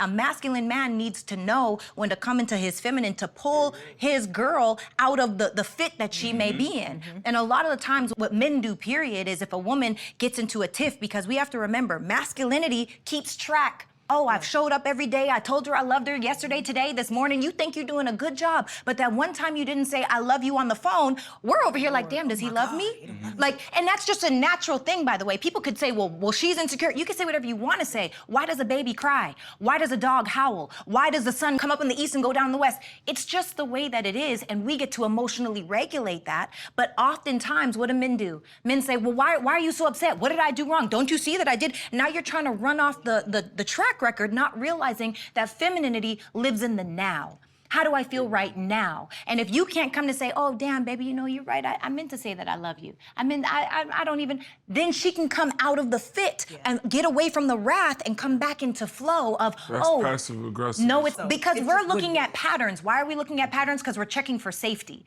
A masculine man needs to know when to come into his feminine to pull his girl out of the fit that she may be in. And a lot of the times what men do, period, is if a woman gets into a tiff, because we have to remember, masculinity keeps track. Oh, I've showed up every day. I told her I loved her yesterday, today, this morning. You think you're doing a good job. But that one time you didn't say, I love you on the phone, we're over here like, damn, does he love me? Like, and that's just a natural thing, by the way. People could say, well, she's insecure. You can say whatever you want to say. Why does a baby cry? Why does a dog howl? Why does the sun come up in the east and go down in the west? It's just the way that it is, and we get to emotionally regulate that. But oftentimes, what do men do? Men say, well, why are you so upset? What did I do wrong? Don't you see that I did? Now you're trying to run off the track record, not realizing that femininity lives in the now. How do I feel right now? And if you can't come to say, oh, damn, baby, you know, you're right. I meant to say that I love you. I don't even, then she can come out of the fit and get away from the wrath and come back into flow of, that's passive aggressive. No, it's because we're looking at patterns. Why are we looking at patterns? Because we're checking for safety.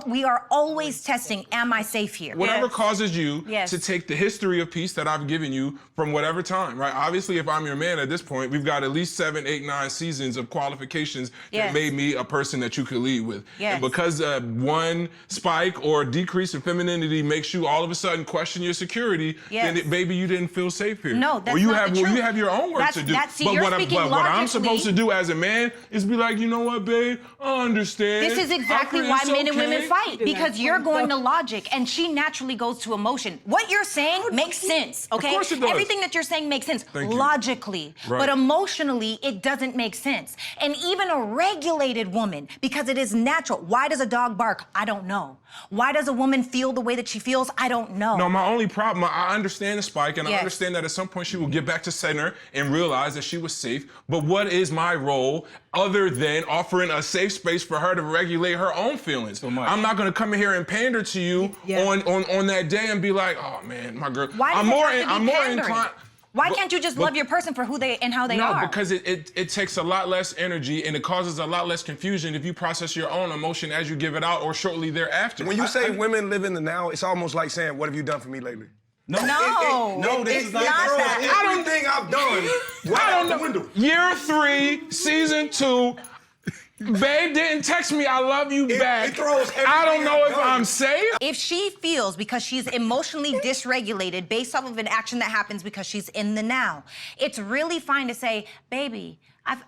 We are always testing, am I safe here? Whatever causes you to take the history of peace that I've given you from whatever time, right? Obviously, if I'm your man at this point, we've got at least 7, 8, 9 seasons of qualifications that made me a person that you could lead with. And because one spike or decrease in femininity makes you all of a sudden question your security, then baby, you didn't feel safe here. No, that's you not the truth. You have your own work to do. But what I'm supposed to do as a man is be like, you know what, babe, I understand. This is exactly why men and women fight, because you're going to logic and she naturally goes to emotion. What you're saying makes sense, okay? Of course it does. Everything that you're saying makes sense logically, Right. but emotionally, it doesn't make sense. And even a regulated woman, because it is natural. Why does a dog bark? I don't know. Why does a woman feel the way that she feels? I don't know. No, my only problem, I understand the spike, and I understand that at some point she will get back to center and realize that she was safe. But what is my role other than offering a safe space for her to regulate her own feelings? I'm not going to come in here and pander to you on that day and be like, oh man, my girl. Why I'm more inclined. Why can't you just love your person for who they and how they are? No, because it takes a lot less energy and it causes a lot less confusion if you process your own emotion as you give it out or shortly thereafter. When you say women live in the now, it's almost like saying, what have you done for me lately? No, this is not that. Everything I've done right out the window. Year 3, season 2. Babe didn't text me, I love you back. I don't know if I'm safe. If she feels, because she's emotionally dysregulated based off of an action that happens because she's in the now, it's really fine to say, baby,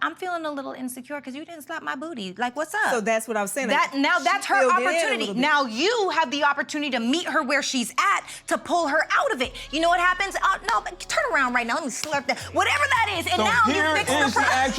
I'm feeling a little insecure because you didn't slap my booty. Like, what's up? So that's what I was saying. Now that's her opportunity. Now you have the opportunity to meet her where she's at to pull her out of it. You know what happens? No, but turn around right now. Let me slurp that. Whatever that is. And now you fix the problem.